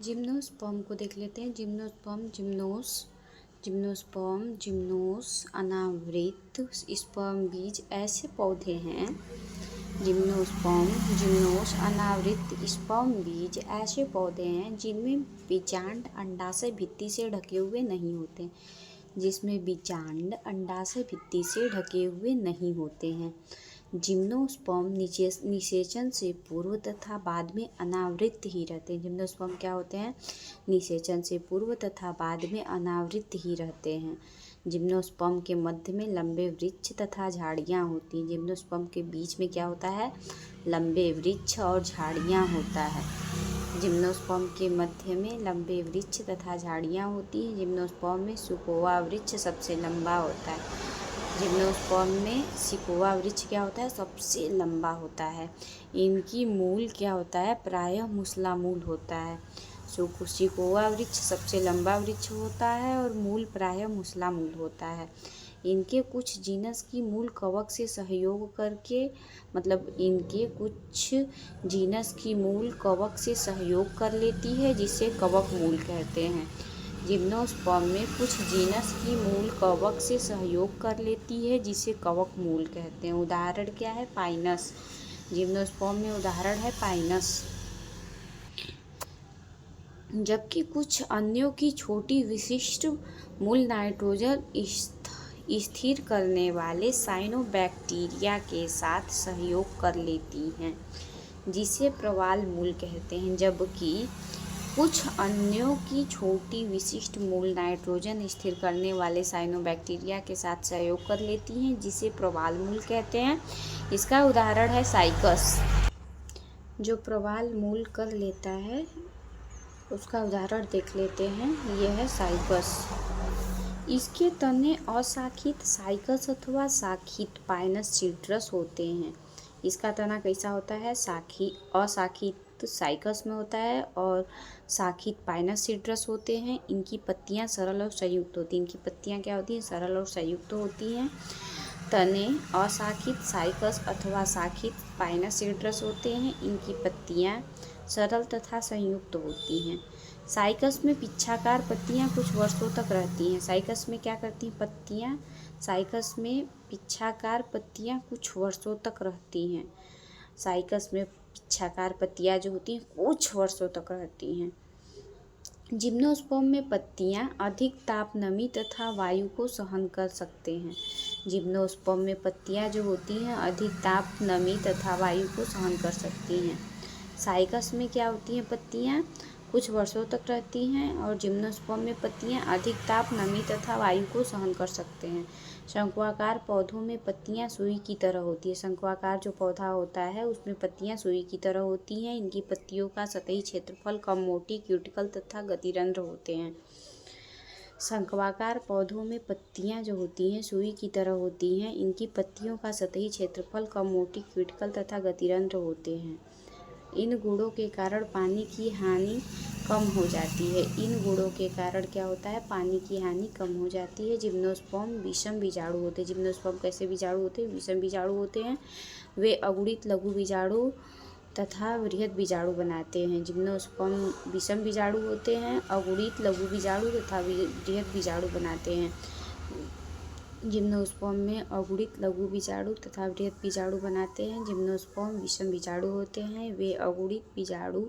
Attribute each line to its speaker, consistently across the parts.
Speaker 1: Gymnosperm को देख लेते हैं। जिम्नोस्पर्म, जिम्नोस्पर्म, जिम्नोस, अनावृत स्पर्म बीज ऐसे पौधे हैं। जिम्नोस्पर्म, जिम्नोस, अनावृत स्पर्म बीज ऐसे पौधे हैं जिनमें बीजांड अंडाशय भित्ति से ढके हुए नहीं होते। जिसमें बीजांड अंडाशय भित्ति से ढके हुए नहीं होते हैं। जिम्नोस्पर्म निषेचन से पूर्व तथा बाद में अनावृत ही रहते हैं। जिम्नोस्पर्म क्या होते हैं? निषेचन से पूर्व तथा बाद में अनावृत ही रहते हैं। जिम्नोस्पर्म के मध्य में लंबे वृक्ष तथा झाड़ियाँ होती हैं। जिम्नोस्पर्म के बीच में क्या होता है? लंबे वृक्ष और झाड़ियाँ होता है। जिम्नोस्पर्म के मध्य में लंबे वृक्ष तथा झाड़ियाँ होती हैं। जिम्नोस्पर्म में सिकोआ वृक्ष सबसे लंबा होता है। जिम्नोस्पर्म में सिकोआ वृक्ष क्या होता है? सबसे लंबा होता है। इनकी मूल क्या होता है? प्रायः मूसला मूल होता है। सिकोआ वृक्ष सबसे लंबा वृक्ष होता है और मूल प्रायः मूसला मूल होता है। इनके कुछ जीनस की मूल कवक से सहयोग करके इनके कुछ जीनस की मूल कवक से सहयोग कर लेती है, जिसे कवक मूल कहते हैं। जिम्नोस्पर्म में कुछ जीनस की मूल कवक से सहयोग कर लेती है, जिसे कवक मूल कहते हैं। उदाहरण क्या है? पाइनस। जिम्नोस्पर्म में उदाहरण है पाइनस। जबकि कुछ अन्यों की छोटी विशिष्ट मूल नाइट्रोजन स्थिर करने वाले साइनोबैक्टीरिया के साथ सहयोग कर लेती हैं, जिसे प्रवाल मूल कहते हैं। जबकि कुछ अन्यों की छोटी विशिष्ट मूल नाइट्रोजन स्थिर करने वाले साइनोबैक्टीरिया के साथ सहयोग कर लेती हैं, जिसे प्रवाल मूल कहते हैं। इसका उदाहरण है साइकस। जो प्रवाल मूल कर लेता है उसका उदाहरण देख लेते हैं। यह है साइकस। इसके तने अशाखित साइकस अथवा शाखित पाइनस सीड्रस होते हैं। इसका तना कैसा होता है? अशाखित साइकस में होता है और शाखित पाइनस सीड्रस होते हैं। इनकी पत्तियां सरल और संयुक्त होती हैं। इनकी पत्तियां क्या होती हैं? सरल और संयुक्त होती हैं। तने अशाखित साइकस अथवा शाखित पाइनस सीड्रस होते हैं। इनकी पत्तियां सरल तथा संयुक्त होती हैं। साइकस में पिच्छाकार पत्तियां कुछ वर्षों तक रहती हैं। साइकस में क्या करती हैं पत्तियां? साइकस में पिच्छाकार पत्तियां कुछ वर्षों तक रहती हैं। साइकस में पिच्छाकार पत्तियां जो होती हैं कुछ वर्षों तक रहती हैं। जिम्नोस्पर्म में पत्तियां अधिक ताप, नमी तथा वायु को सहन कर सकते हैं। जिम्नोस्पर्म में पत्तियां जो होती हैं अधिक ताप, नमी तथा वायु को सहन कर सकती हैं। साइकस में क्या होती हैं? पत्तियां कुछ वर्षों तक रहती हैं और जिम्नोस्पर्म में पत्तियां अधिक ताप, नमी तथा वायु को सहन कर सकते हैं। शंक्वाकार पौधों में पत्तियां सुई की तरह होती है। शंक्वाकार जो पौधा होता है उसमें पत्तियां सुई की तरह होती हैं। इनकी पत्तियों का सतही क्षेत्रफल कम, मोटी, क्यूटिकल तथा गतिरंध्र होते हैं। शंक्वाकार पौधों में पत्तियां जो होती हैं सुई की तरह होती हैं। इनकी पत्तियों का सतही क्षेत्रफल कम, मोटी, क्यूटिकल तथा गतिरंध्र होते हैं। इन गुणों के कारण पानी की हानि कम हो जाती है। इन गुणों के कारण क्या होता है? पानी की हानि कम हो जाती है। जिम्नोस्पर्म विषम बीजाणु होते हैं। जिम्नोस्पर्म कैसे बीजाणु होते हैं? विषम बीजाणु होते हैं। वे अगुणित लघु बीजाणु तथा बृहद बीजाणु बनाते हैं। जिम्नोस्पर्म विषम बीजाणु होते हैं, अगुणित लघु बीजाणु तथा बृहद बीजाणु बनाते हैं। जिम्नोस्पर्म में अगुणित लघु बीजाणु तथा बृहद बीजाणु बनाते हैं। जिम्नोस्पर्म विषम बीजाणु होते हैं। वे अगुणित बीजाणु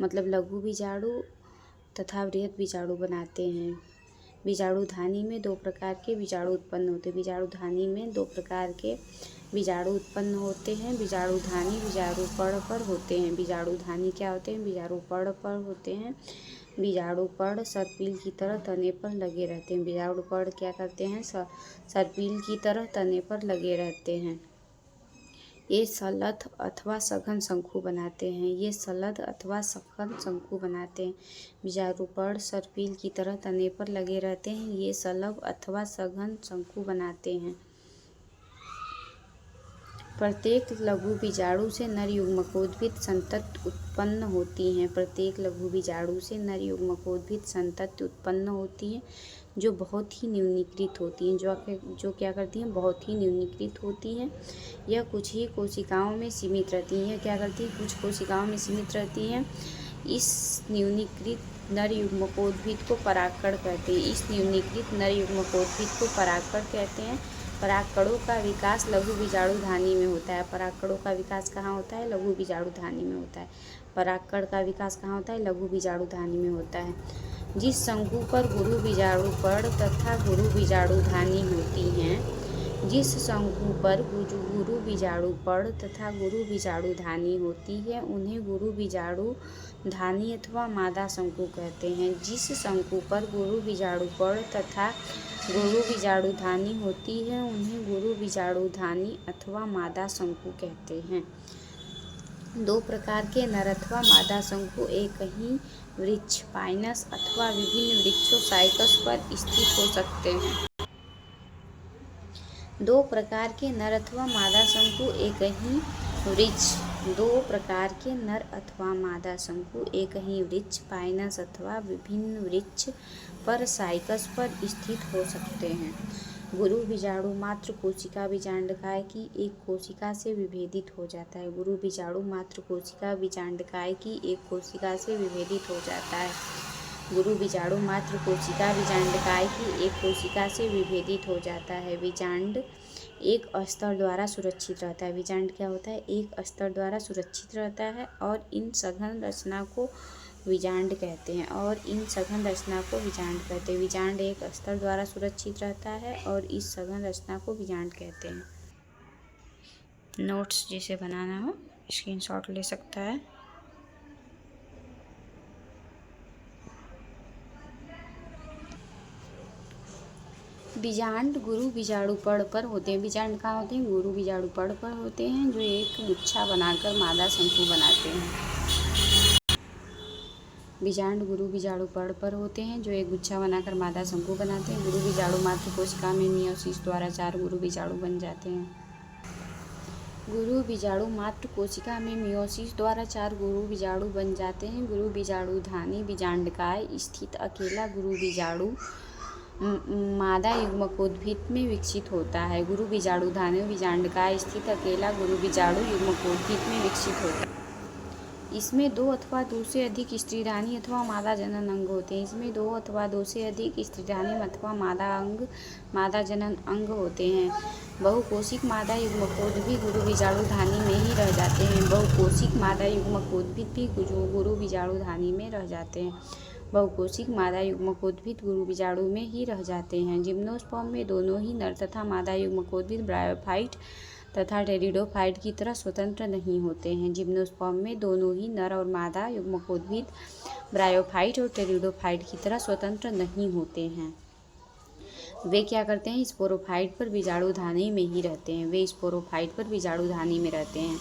Speaker 1: लघु बीजाणु तथा बृहद बीजाणु बनाते हैं। बीजाणुधानी में दो प्रकार के बीजाणु उत्पन्न होते हैं। बीजाणुधानी में दो प्रकार के बीजाणु उत्पन्न होते हैं। बीजाणुधानी बीजाणुपर्ण पर होते हैं। बीजाणुधानी क्या होते हैं? बीजाणुपर्ण पर होते हैं। बीजाणुपर्ण सर्पिल की तरह तने पर लगे रहते हैं। बीजाणुपर्ण क्या करते हैं? सर्पिल की तरह तने पर लगे रहते हैं। ये सलथ अथवा सघन शंकु बनाते हैं। ये सलद अथवा सघन शंकु बनाते हैं। बीजाणुपर्ण सर्पिल की तरह तने पर लगे रहते हैं। ये सलभ अथवा सघन शंकु बनाते हैं। प्रत्येक लघु बीजाणु से नर युग्मकोद्भिद संतति उत्पन्न होती हैं। प्रत्येक लघु बीजाणु से नर युग्मकोद्भिद संतति उत्पन्न होती है, जो बहुत ही न्यूनीकृत होती हैं। जो क्या करती हैं? बहुत ही न्यूनीकृत होती हैं। यह कुछ ही कोशिकाओं में सीमित रहती हैं। क्या करती हैं? कुछ कोशिकाओं में सीमित रहती हैं। इस न्यूनीकृत नर युग्मकोद्भिद को परागकण कहते हैं। इस न्यूनीकृत नर युग्मकोद्भिद को परागकण कहते हैं। परागकणों का विकास लघु बीजाणुधानी में होता है। परागकणों का विकास कहाँ होता है? लघु बीजाणुधानी में होता है। परागकण का विकास कहाँ होता है? लघु बीजाणुधानी में होता है। जिस शंकु पर गुरु बीजाणुपर्ण तथा गुरु बीजाणुधानी होती हैं, जिस शंकु पर गुरु बीजाणुपर्ण तथा गुरु बीजाणुधानी होती है, उन्हें गुरु बीजाणुधानी अथवा मादा शंकु कहते हैं। जिस शंकु पर गुरु बीजाणुपर्ण तथा गुरु बीजाणुधानी होती है, उन्हें गुरु बीजाणुधानी अथवा मादा शंकु कहते हैं। दो प्रकार के नर अथवा मादा शंकु एक ही वृक्ष, पाइनस अथवा विभिन्न वृक्षों साइकस पर स्थित हो सकते हैं। दो प्रकार के नर अथवा मादा शंकु एक ही वृक्ष, दो प्रकार के नर अथवा मादा शंकु एक ही वृक्ष, पाइनस अथवा विभिन्न वृक्ष पर साइकस पर स्थित हो सकते हैं। गुरु बीजाणु मात्र कोशिका बीजांडकाय की एक कोशिका से विभेदित हो जाता है। गुरु बीजाणु मात्र कोशिका बीजांडकाय की एक कोशिका से विभेदित हो जाता है। गुरु बीजाणु मात्र कोशिका बीजांडकाय की एक कोशिका से विभेदित हो जाता है। बीजांड एक अस्तर द्वारा सुरक्षित रहता है। बीजांड क्या होता है? एक अस्तर द्वारा सुरक्षित रहता है और इन सघन रचना को बीजांड कहते हैं। बीजांड एक अस्तर द्वारा सुरक्षित रहता है और इस सघन रचना को बीजांड कहते हैं। नोट्स जिसे बनाना हो स्क्रीनशॉट ले सकता है। बीजांड गुरु बीजाणुपर्ण पर होते हैं। बीजांड कहाँ होते हैं? गुरु बीजाणुपर्ण पर होते हैं, जो एक गुच्छा बनाकर मादा शंकु बनाते हैं। बीजांड गुरु बीजाणुपर्ण पर होते हैं, जो एक गुच्छा बनाकर मादा शंकु बनाते हैं। गुरु बीजाणु मात्र कोशिका में मियोसिस द्वारा 4 गुरु बीजाणु बन जाते हैं। गुरु बीजाणु मात्र कोशिका में मियोसिस द्वारा 4 गुरु बीजाणु बन जाते हैं। गुरु बीजाणुधानी बीजांडकाय स्थित अकेला गुरु बीजाणु मादा युग्मकोद्भिद में विकसित होता है। गुरु बीजाणुधानी बीजांडकाय स्थित अकेला गुरु बीजाणु युग्मकोद्भिद में विकसित होता है। इसमें 2 अथवा 2 से अधिक स्त्रीधानी अथवा मादा जनन अंग होते हैं। इसमें 2 अथवा 2 से अधिक स्त्रीधानी अथवा मादा जनन अंग होते हैं। बहुकोशिक मादा युग्मकोद्भिद गुरु बीजाणुधानी में ही रह जाते हैं। बहुकोशिक मादा युग्मकोद्भिद भी गुरु बीजाणुधानी में रह जाते हैं। बहुकोशिक मादा युग्मकोद्भिद गुरु बीजाणु में ही रह जाते हैं। जिम्नोस्पर्म में दोनों ही नर तथा मादा युग्मकोद्भिद ब्रायोफाइट तथा टेरिडोफाइट की तरह स्वतंत्र नहीं होते हैं। जिम्नोस्पर्म में दोनों ही नर और मादा युग्मकोद्भिद ब्रायोफाइट और टेरिडोफाइट की तरह स्वतंत्र नहीं होते हैं। वे क्या करते हैं? स्पोरोफाइट पर बीजाणुधानी में ही रहते हैं। वे स्पोरोफाइट पर बीजाणुधानी में रहते हैं।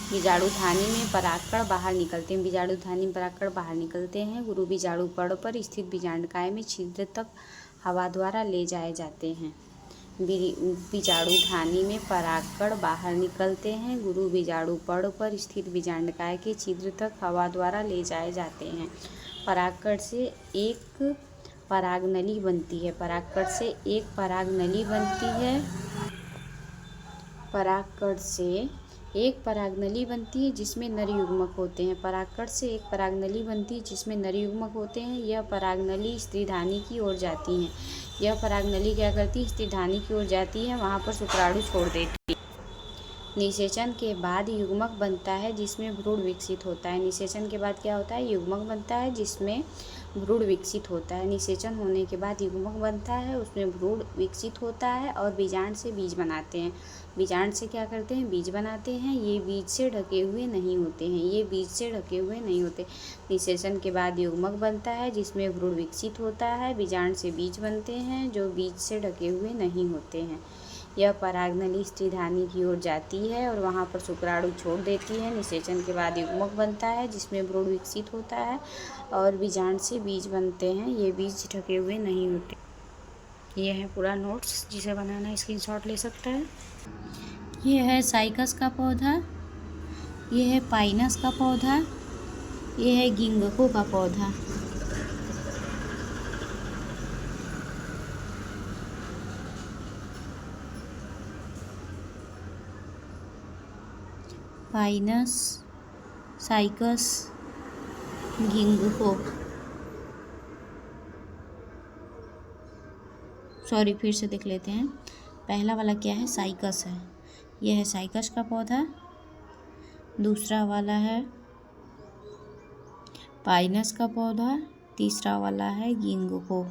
Speaker 1: बीजाणुधानी में परागकण बाहर निकलते हैं। बीजाणुधानी में परागकण बाहर निकलते हैं। गुरु बीजाणुपर्ण पर स्थित बीजांडकाय में छिद्र तक हवा द्वारा ले जाए जाते हैं। बीजाणुधानी में परागकण बाहर निकलते हैं। गुरु बीजाणुपर्ण पर स्थित बीजांडकाय के छिद्र तक हवा द्वारा ले जाए जाते हैं। परागकण से एक परागनली बनती है। परागकण से एक परागनली बनती है। परागकण से एक परागनली बनती है जिसमें नर युग्मक होते हैं। परागकण से एक परागनली बनती है जिसमें नर युग्मक होते हैं। यह परागनली स्त्रीधानी की ओर जाती है। यह परागनली क्या करती है? स्त्रीधानी की ओर जाती है, वहाँ पर शुक्राणु छोड़ देती है। निषेचन के बाद युग्मक बनता है जिसमें भ्रूण विकसित होता है। निषेचन के बाद क्या होता है? युग्मक बनता है जिसमें भ्रूण विकसित होता है। निषेचन होने के बाद युग्मक बनता है, उसमें भ्रूण विकसित होता है और बीजांड से बीज बनाते हैं। बीजांड से क्या करते हैं? बीज बनाते हैं। ये बीज से ढके हुए नहीं होते। निषेचन के बाद युग्मक बनता है जिसमें भ्रूण विकसित होता है। बीजांड से बीज बनते हैं जो बीज से ढके हुए नहीं होते हैं। यह परागनली स्त्रीधानी की ओर जाती है और वहाँ पर शुक्राणु छोड़ देती है। निषेचन के बाद युग्मक बनता है जिसमें भ्रूण विकसित होता है और बीजांड से बीज बनते हैं। ये बीज ढके हुए नहीं होते। ये है पूरा नोट्स, जिसे बनाना स्क्रीनशॉट ले सकता है। ये है साइकस का पौधा, ये है पाइनस का पौधा, ये है गिंगको का पौधा। पाइनस, साइकस, गिंगहो, सॉरी फिर से देख लेते हैं। पहला वाला क्या है, साइकस है, यह है साइकस का पौधा। दूसरा वाला है पाइनस का पौधा। तीसरा वाला है गिंगहो।